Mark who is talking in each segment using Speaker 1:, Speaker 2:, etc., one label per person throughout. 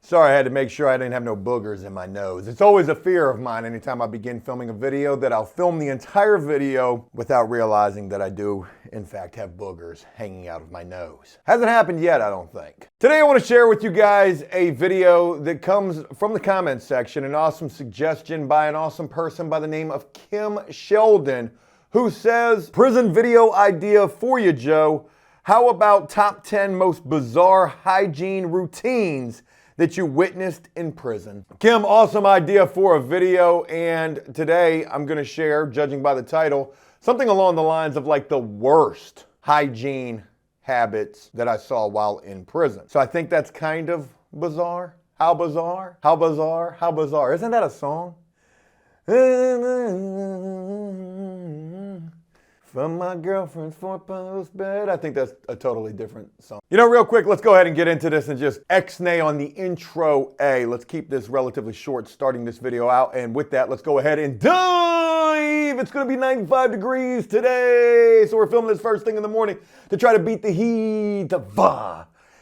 Speaker 1: Sorry, I had to make sure I didn't have no boogers in my nose. It's always a fear of mine anytime I begin filming a video that I'll film the entire video without realizing that I do, in fact, have boogers hanging out of my nose. Hasn't happened yet, I don't think. Today I want to share with you guys a video that comes from the comments section, an awesome suggestion by an awesome person by the name of Kim Sheldon, who says, prison video idea for you, Joe. How about top 10 most bizarre hygiene routines that you witnessed in prison? Kim, awesome idea for a video, and today I'm gonna share, judging by the title, something along the lines of like the worst hygiene habits that I saw while in prison. So I think that's kind of bizarre. How bizarre? How bizarre? How bizarre? Isn't that a song? From my girlfriend's four-post bed. I think that's a totally different song. You know, real quick, let's go ahead and get into this and just X-nay on the intro A. Let's keep this relatively short starting this video out. And with that, let's go ahead and dive. It's gonna be 95 degrees today. So we're filming this first thing in the morning to try to beat the heat.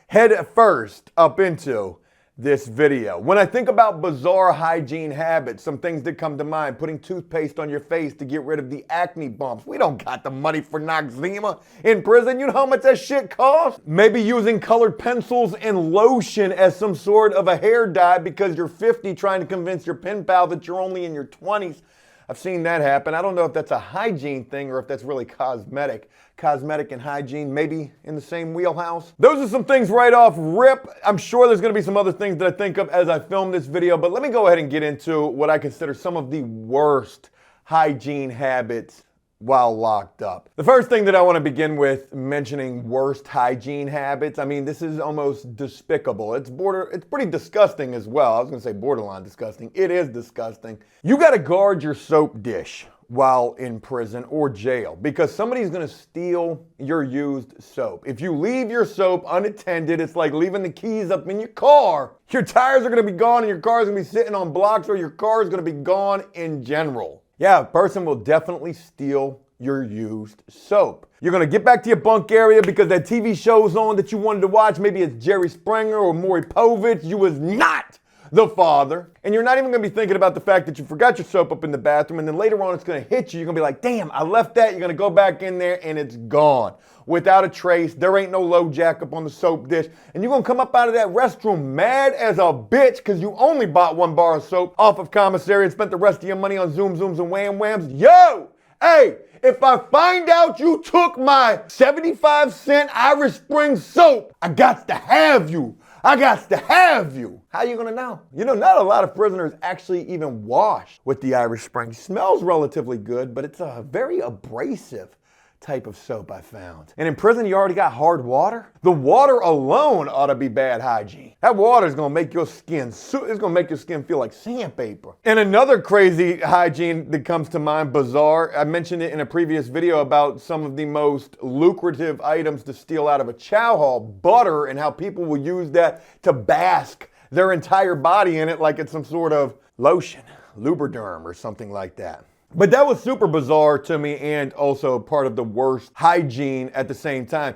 Speaker 1: Head first up into this video. When I think about bizarre hygiene habits, some things that come to mind: putting toothpaste on your face to get rid of the acne bumps. We don't got the money for Noxzema in prison. You know how much that shit costs? Maybe using colored pencils and lotion as some sort of a hair dye because you're 50 trying to convince your pen pal that you're only in your 20s. I've seen that happen. I don't know if that's a hygiene thing or if that's really cosmetic. Cosmetic and hygiene, maybe in the same wheelhouse. Those are some things right off rip. I'm sure there's gonna be some other things that I think of as I film this video, but let me go ahead and get into what I consider some of the worst hygiene habits while locked up. The first thing that I want to begin with mentioning worst hygiene habits, I mean, this is almost despicable. It's pretty disgusting as well. I was gonna say borderline disgusting. It is disgusting. You gotta guard your soap dish while in prison or jail because somebody's gonna steal your used soap. If you leave your soap unattended, it's like leaving the keys up in your car. Your tires are gonna be gone and your car's gonna be sitting on blocks, or your car is gonna be gone in general. Yeah, a person will definitely steal your used soap. You're gonna get back to your bunk area because that TV show's on that you wanted to watch. Maybe it's Jerry Springer or Maury Povich. You was not the father. And you're not even gonna be thinking about the fact that you forgot your soap up in the bathroom, and then later on it's gonna hit you. You're gonna be like, damn, I left that. You're gonna go back in there and it's gone without a trace. There ain't no low jack up on the soap dish. And you're gonna come up out of that restroom mad as a bitch because you only bought one bar of soap off of commissary and spent the rest of your money on Zoom Zooms and Wham Whams. Yo, hey, if I find out you took my 75-cent Irish Spring soap, I got to have you. I got to have you. How you gonna know? You know, not a lot of prisoners actually even wash with the Irish Spring. It smells relatively good, but it's a very abrasive type of soap I found. And in prison, you already got hard water. The water alone ought to be bad hygiene. That water is gonna make your skin, it's gonna make your skin feel like sandpaper. And another crazy hygiene that comes to mind, bizarre, I mentioned it in a previous video about some of the most lucrative items to steal out of a chow hall, butter, and how people will use that to bask their entire body in it like it's some sort of lotion, Lubriderm or something like that. But that was super bizarre to me and also part of the worst hygiene at the same time.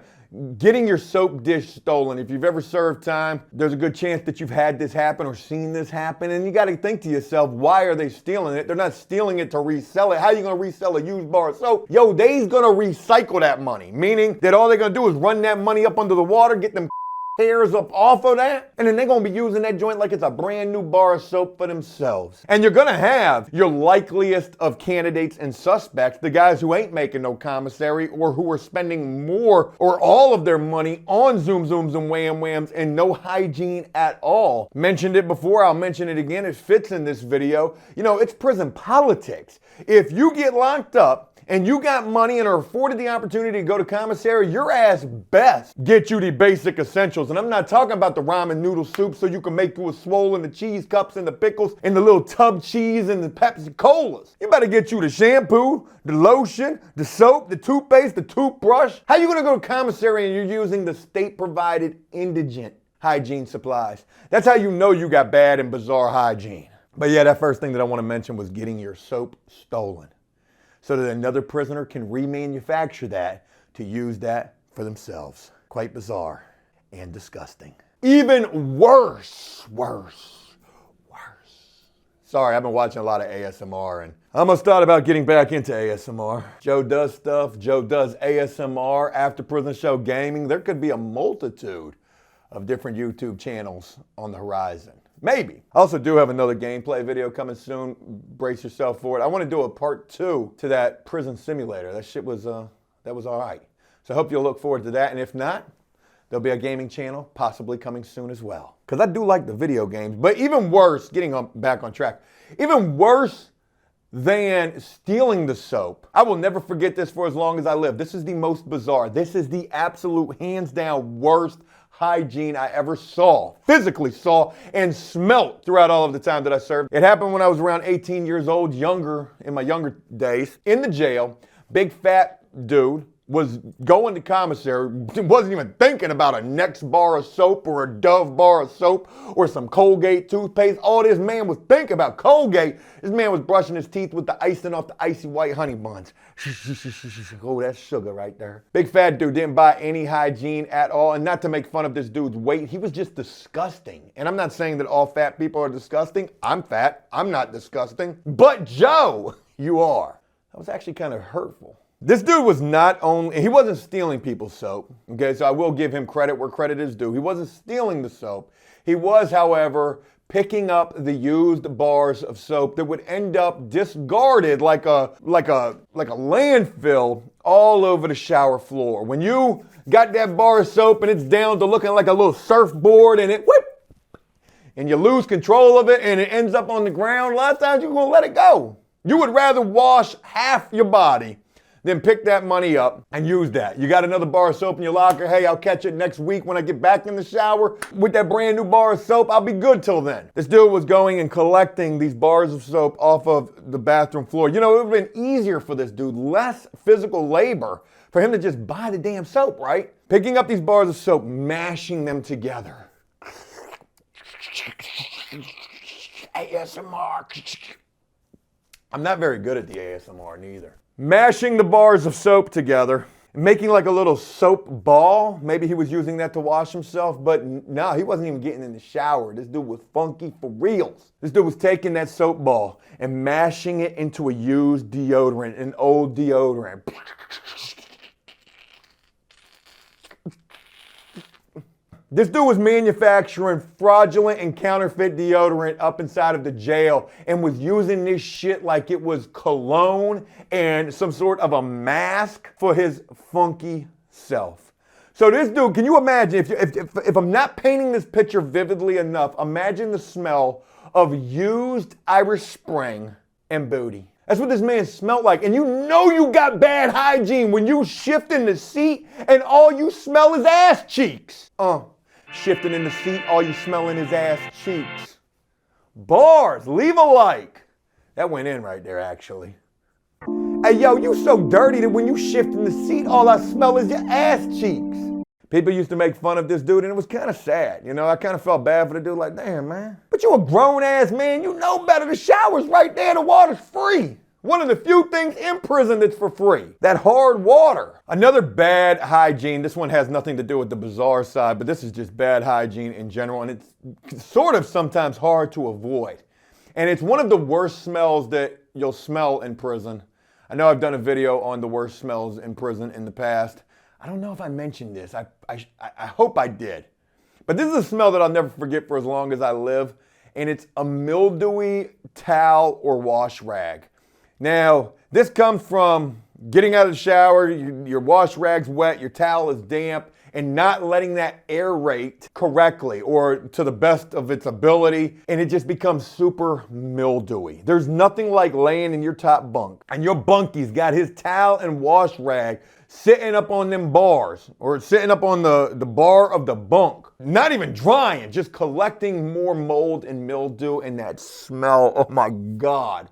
Speaker 1: Getting your soap dish stolen. If you've ever served time, there's a good chance that you've had this happen or seen this happen. And you got to think to yourself, why are they stealing it? They're not stealing it to resell it. How are you going to resell a used bar of soap? Yo, they's going to recycle that money. Meaning that all they're going to do is run that money up under the water, get them hairs up off of that, and then they're gonna be using that joint like it's a brand new bar of soap for themselves. And you're gonna have your likeliest of candidates and suspects, the guys who ain't making no commissary or who are spending more or all of their money on Zoom Zooms and Wham Whams and no hygiene at all. Mentioned it before, I'll mention it again, it fits in this video. You know, it's prison politics. If you get locked up and you got money and are afforded the opportunity to go to commissary, your ass best get you the basic essentials. And I'm not talking about the ramen noodle soup so you can make you a swollen, the cheese cups and the pickles and the little tub cheese and the Pepsi Colas. You better get you the shampoo, the lotion, the soap, the toothpaste, the toothbrush. How you gonna go to commissary and you're using the state-provided indigent hygiene supplies? That's how you know you got bad and bizarre hygiene. But yeah, that first thing that I want to mention was getting your soap stolen, so that another prisoner can remanufacture that to use that for themselves. Quite bizarre and disgusting. Even worse. Sorry, I've been watching a lot of ASMR and I almost thought about getting back into ASMR. Joe does stuff, Joe does ASMR, After Prison Show Gaming. There could be a multitude of different YouTube channels on the horizon. Maybe. I also do have another gameplay video coming soon. Brace yourself for it. I want to do a part 2 to that prison simulator. That shit was, that was all right. So I hope you'll look forward to that. And if not, there'll be a gaming channel possibly coming soon as well. Because I do like the video games. But even worse, back on track, even worse than stealing the soap. I will never forget this for as long as I live. This is the most bizarre. This is the absolute hands down worst hygiene I ever saw, physically saw, and smelt throughout all of the time that I served. It happened when I was around 18 years old, in my younger days, in the jail. Big fat dude was going to commissary, wasn't even thinking about a next bar of soap or a Dove bar of soap or some Colgate toothpaste. All this man was thinking about, Colgate, this man was brushing his teeth with the icing off the icy white honey buns. Oh, that's sugar right there. Big fat dude didn't buy any hygiene at all. And not to make fun of this dude's weight, he was just disgusting. And I'm not saying that all fat people are disgusting. I'm fat, I'm not disgusting. But Joe, you are. That was actually kind of hurtful. This dude was he wasn't stealing people's soap, okay, so I will give him credit where credit is due. He wasn't stealing the soap. He was, however, picking up the used bars of soap that would end up discarded like a landfill all over the shower floor. When you got that bar of soap and it's down to looking like a little surfboard and and you lose control of it and it ends up on the ground, a lot of times you're gonna let it go. You would rather wash half your body then pick that money up and use that. You got another bar of soap in your locker. Hey, I'll catch it next week when I get back in the shower with that brand new bar of soap. I'll be good till then. This dude was going and collecting these bars of soap off of the bathroom floor. You know, it would have been easier for this dude, less physical labor for him to just buy the damn soap, right? Picking up these bars of soap, mashing them together. ASMR. I'm not very good at the ASMR neither. Mashing the bars of soap together, making like a little soap ball. Maybe he was using that to wash himself, but no, he wasn't even getting in the shower. This dude was funky for reals. This dude was taking that soap ball and mashing it into a used deodorant, an old deodorant. This dude was manufacturing fraudulent and counterfeit deodorant up inside of the jail and was using this shit like it was cologne and some sort of a mask for his funky self. So this dude, can you imagine, if I'm not painting this picture vividly enough, imagine the smell of used Irish Spring and booty. That's what this man smelled like. And you know you got bad hygiene when you shift in the seat and all you smell is ass cheeks. Shifting in the seat, all you smelling is ass cheeks. Bars, leave a like. That went in right there, actually. Hey, yo, you so dirty that when you shift in the seat, all I smell is your ass cheeks. People used to make fun of this dude, and it was kind of sad. You know, I kind of felt bad for the dude, like, damn, man. But you a grown-ass man. You know better. The shower's right there. The water's free. One of the few things in prison that's for free. That hard water. Another bad hygiene. This one has nothing to do with the bizarre side, but this is just bad hygiene in general, and it's sort of sometimes hard to avoid. And it's one of the worst smells that you'll smell in prison. I know I've done a video on the worst smells in prison in the past. I don't know if I mentioned this. I hope I did. But this is a smell that I'll never forget for as long as I live, and it's a mildewy towel or wash rag. Now, this comes from getting out of the shower, your wash rag's wet, your towel is damp, and not letting that aerate correctly or to the best of its ability, and it just becomes super mildewy. There's nothing like laying in your top bunk, and your bunkie's got his towel and wash rag sitting up on them bars, or sitting up on the bar of the bunk, not even drying, just collecting more mold and mildew, and that smell, oh my God.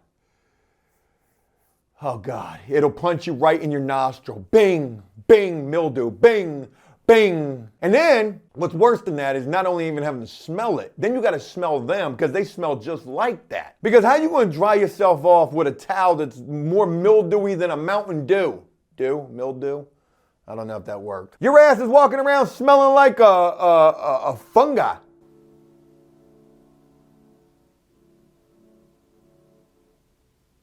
Speaker 1: Oh God, it'll punch you right in your nostril. Bing, bing, mildew, bing, bing. And then, what's worse than that is not only even having to smell it, then you gotta smell them because they smell just like that. Because how you gonna dry yourself off with a towel that's more mildewy than a Mountain Dew? Mildew? I don't know if that worked. Your ass is walking around smelling like a fungi.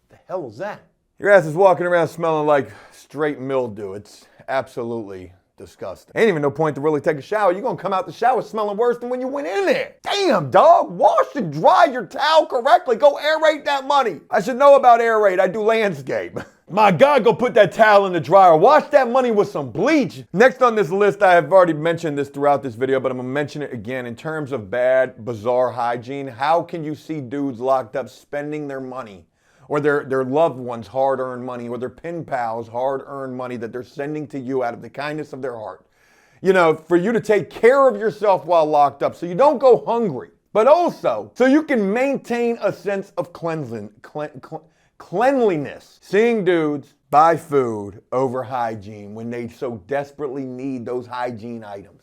Speaker 1: The hell is that? Your ass is walking around smelling like straight mildew. It's absolutely disgusting. Ain't even no point to really take a shower. You're gonna come out the shower smelling worse than when you went in there. Damn, dog. Wash and dry your towel correctly. Go aerate that money. I should know about aerate. I do landscape. My God, go put that towel in the dryer. Wash that money with some bleach. Next on this list, I have already mentioned this throughout this video, but I'm gonna mention it again. In terms of bad, bizarre hygiene, how can you see dudes locked up spending their money, or their loved ones' hard-earned money, or their pen pals' hard-earned money that they're sending to you out of the kindness of their heart? You know, for you to take care of yourself while locked up so you don't go hungry, but also so you can maintain a sense of cleanliness. Seeing dudes buy food over hygiene when they so desperately need those hygiene items.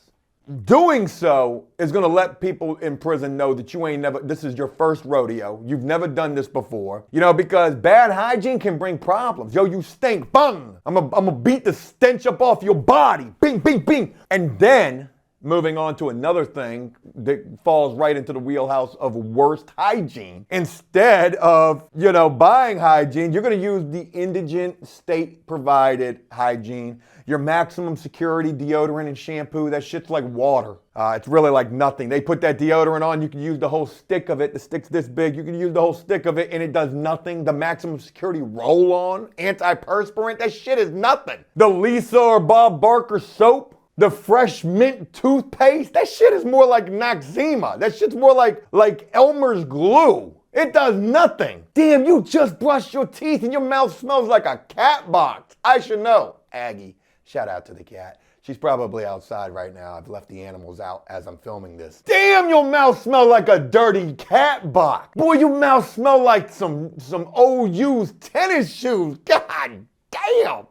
Speaker 1: Doing so is going to let people in prison know that you ain't never, this is your first rodeo. You've never done this before. You know, because bad hygiene can bring problems. Yo, you stink. Bung. I'm gonna beat the stench up off your body. Bing, bing, bing. And then, moving on to another thing that falls right into the wheelhouse of worst hygiene. Instead of, you know, buying hygiene, you're going to use the indigent state-provided hygiene. Your maximum security deodorant and shampoo, that shit's like water. It's really like nothing. They put that deodorant on, you can use the whole stick of it. The stick's this big. You can use the whole stick of it and it does nothing. The maximum security roll-on, antiperspirant, that shit is nothing. The Lisa or Bob Barker soap, the fresh mint toothpaste, that shit is more like Noxzema. That shit's more like Elmer's glue. It does nothing. Damn, you just brushed your teeth and your mouth smells like a cat box. I should know. Aggie, shout out to the cat. She's probably outside right now. I've left the animals out as I'm filming this. Damn, your mouth smells like a dirty cat box. Boy, your mouth smells like some old used tennis shoes. God damn.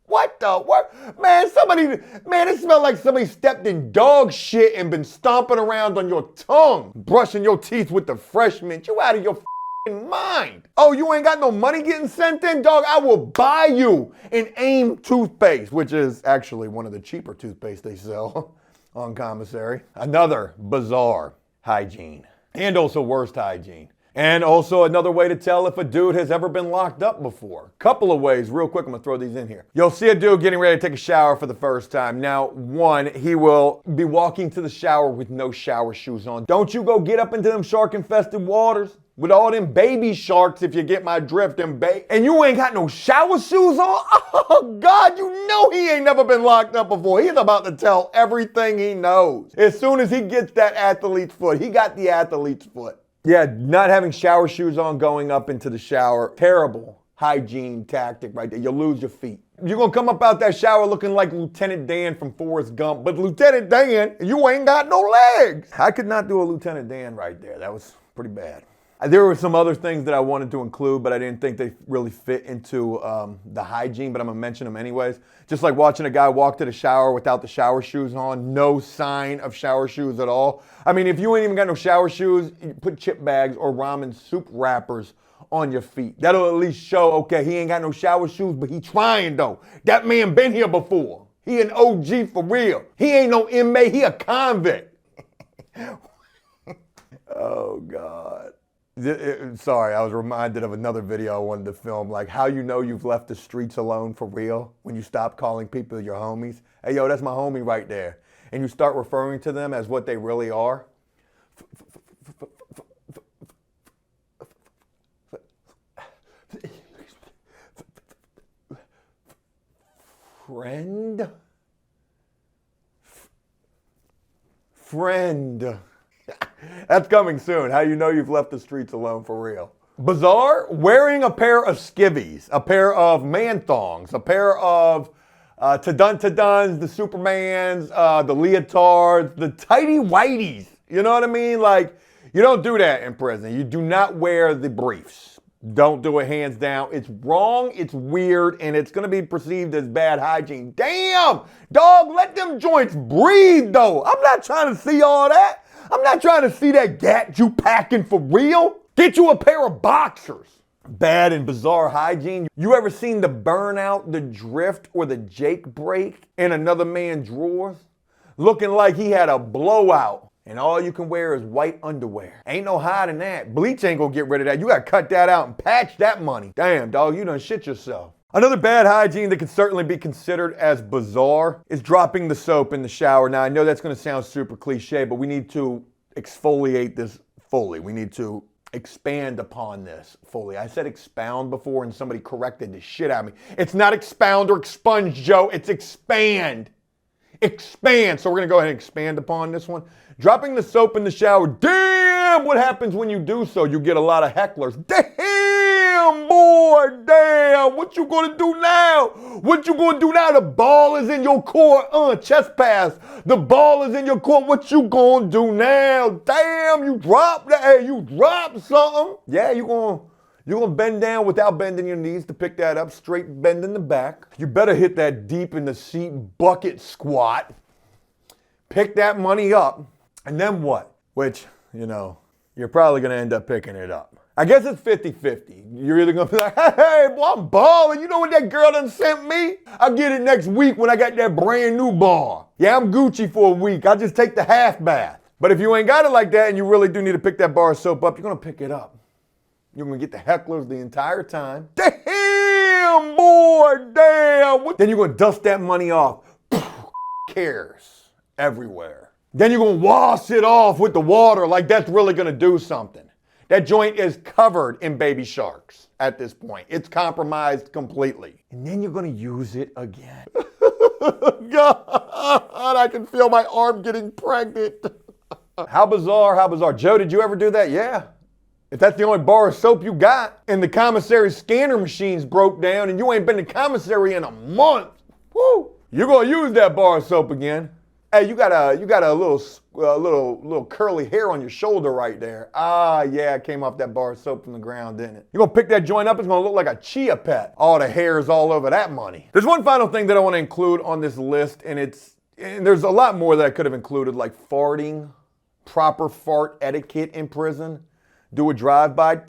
Speaker 1: What the what? Man, it smelled like somebody stepped in dog shit and been stomping around on your tongue, brushing your teeth with the fresh mint. You out of your mind. Oh, you ain't got no money getting sent in, dog? I will buy you an AIM toothpaste, which is actually one of the cheaper toothpaste they sell on commissary. Another bizarre hygiene, and also worst hygiene. And also another way to tell if a dude has ever been locked up before. Couple of ways, real quick, I'm gonna throw these in here. You'll see a dude getting ready to take a shower for the first time. Now, one, he will be walking to the shower with no shower shoes on. Don't you go get up into them shark-infested waters with all them baby sharks, if you get my drift, and you ain't got no shower shoes on? Oh, God, you know he ain't never been locked up before. He's about to tell everything he knows. As soon as he gets that athlete's foot, he got the athlete's foot. Yeah, not having shower shoes on going up into the shower, terrible hygiene tactic right there. You'll lose your feet. You're gonna come up out that shower looking like Lieutenant Dan from Forrest Gump, but Lieutenant Dan, you ain't got no legs. I could not do a Lieutenant Dan right there. That was pretty bad. There were some other things that I wanted to include, but I didn't think they really fit into the hygiene, but I'm gonna mention them anyways. Just like watching a guy walk to the shower without the shower shoes on, no sign of shower shoes at all. I mean, if you ain't even got no shower shoes, you put chip bags or ramen soup wrappers on your feet. That'll at least show, okay, he ain't got no shower shoes, but he trying though. That man been here before. He an OG for real. He ain't no inmate, he a convict. Oh, God. Sorry, I was reminded of another video I wanted to film, like how you know you've left the streets alone for real when you stop calling people your homies. Hey, yo, that's my homie right there. And you start referring to them as what they really are. Friend. That's coming soon. How you know you've left the streets alone for real. Bizarre, wearing a pair of skivvies, a pair of man thongs, a pair of ta-dun-ta-duns, the Supermans, the leotards, the tighty whities. You know what I mean? Like, you don't do that in prison. You do not wear the briefs. Don't do it, hands down. It's wrong, it's weird, and it's gonna be perceived as bad hygiene. Damn, dog, let them joints breathe though. I'm not trying to see all that. I'm not trying to see that gat you packing for real. Get you a pair of boxers. bad and bizarre hygiene. You ever seen the burnout, the drift, or the Jake break in another man's drawers? Looking like he had a blowout and all you can wear is white underwear. Ain't no hiding that. Bleach ain't gonna get rid of that. You gotta cut that out and patch that money. Damn, dog, you done shit yourself. Another bad hygiene that can certainly be considered as bizarre is dropping the soap in the shower. Now, I know that's gonna sound super cliche, but we need to exfoliate this fully. We need to expand upon this fully. I said expound before and somebody corrected the shit out of me. It's not expound or expunge, Joe. It's expand. Expand. So we're going to go ahead and expand upon this one. Dropping the soap in the shower. Damn, what happens when you do so? You get a lot of hecklers. Damn, boy, damn. What you going to do now? What you going to do now? The ball is in your court. Chest pass. The ball is in your court. What you going to do now? Damn, you dropped that. Hey, you dropped something. Yeah, you're going to bend down without bending your knees to pick that up, straight bend in the back. You better hit that deep in the seat bucket squat. Pick that money up, and then what? Which, you know, you're probably going to end up picking it up. I guess it's 50-50. You're either going to be like, hey, boy, I'm balling. You know what that girl done sent me? I'll get it next week when I got that brand new bar. Yeah, I'm Gucci for a week. I'll just take the half bath. But if you ain't got it like that and you really do need to pick that bar of soap up, you're going to pick it up. You're going to get the hecklers the entire time. Damn, boy, damn. Then you're going to dust that money off. Cares everywhere. Then you're going to wash it off with the water like that's really going to do something. That joint is covered in baby sharks at this point. It's compromised completely. And then you're going to use it again. God, I can feel my arm getting pregnant. How bizarre, how bizarre. Joe, did you ever do that? Yeah. If that's the only bar of soap you got and the commissary scanner machines broke down and you ain't been to commissary in a month, whoo, you're going to use that bar of soap again. Hey, you got a little curly hair on your shoulder right there. Ah, yeah, it came off that bar of soap from the ground, didn't it? You're going to pick that joint up, it's going to look like a chia pet. All the hairs all over that money. There's one final thing that I want to include on this list, and there's a lot more that I could have included, like farting, proper fart etiquette in prison. Do a drive-by.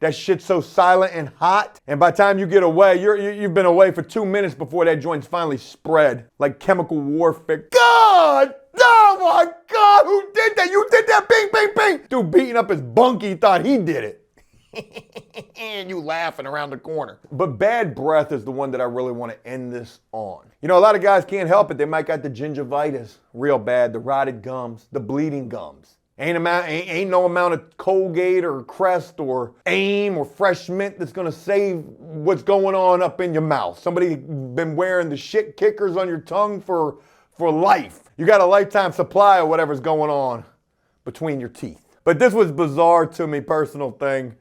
Speaker 1: That shit's so silent and hot. And by the time you get away, you've been away for 2 minutes before that joint's finally spread. Like chemical warfare. God! Oh my God! Who did that? You did that? Bing, bing, bing! Dude beating up his bunkie thought he did it. And you laughing around the corner. But bad breath is the one that I really want to end this on. You know, a lot of guys can't help it. They might got the gingivitis real bad, the rotted gums, the bleeding gums. Ain't no amount of Colgate or Crest or Aim or Fresh Mint that's gonna save what's going on up in your mouth. Somebody been wearing the shit kickers on your tongue for life. You got a lifetime supply of whatever's going on between your teeth. But this was bizarre to me, personal thing.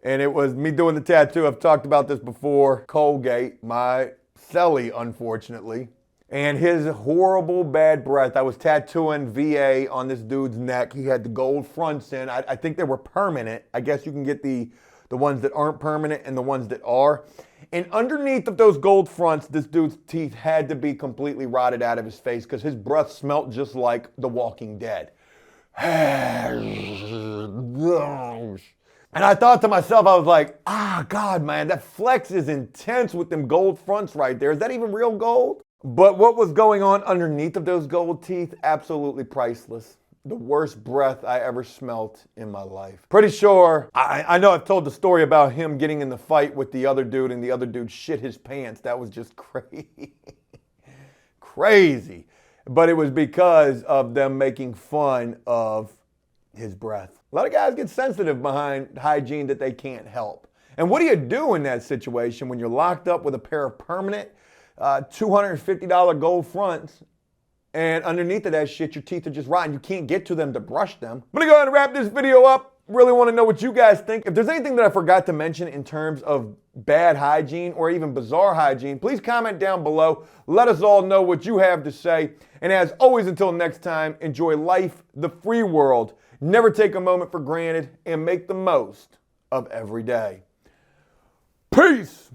Speaker 1: And it was me doing the tattoo. I've talked about this before. Colgate, my celly, unfortunately. And his horrible bad breath. I was tattooing VA on this dude's neck. He had the gold fronts in. I think they were permanent. I guess you can get the ones that aren't permanent and the ones that are. And underneath of those gold fronts, this dude's teeth had to be completely rotted out of his face because his breath smelt just like The Walking Dead. And I thought to myself, I was like, God, man, that flex is intense with them gold fronts right there. Is that even real gold? But what was going on underneath of those gold teeth, absolutely priceless. The worst breath I ever smelt in my life. Pretty sure, I know I've told the story about him getting in the fight with the other dude and the other dude shit his pants. That was just crazy. Crazy. But it was because of them making fun of his breath. A lot of guys get sensitive behind hygiene that they can't help. And what do you do in that situation when you're locked up with a pair of permanent $250 gold fronts, and underneath of that shit, your teeth are just rotten. You can't get to them to brush them. I'm gonna go ahead and wrap this video up. Really want to know what you guys think. If there's anything that I forgot to mention in terms of bad hygiene or even bizarre hygiene, please comment down below. Let us all know what you have to say. And as always, until next time, enjoy life, the free world. Never take a moment for granted and make the most of every day. Peace.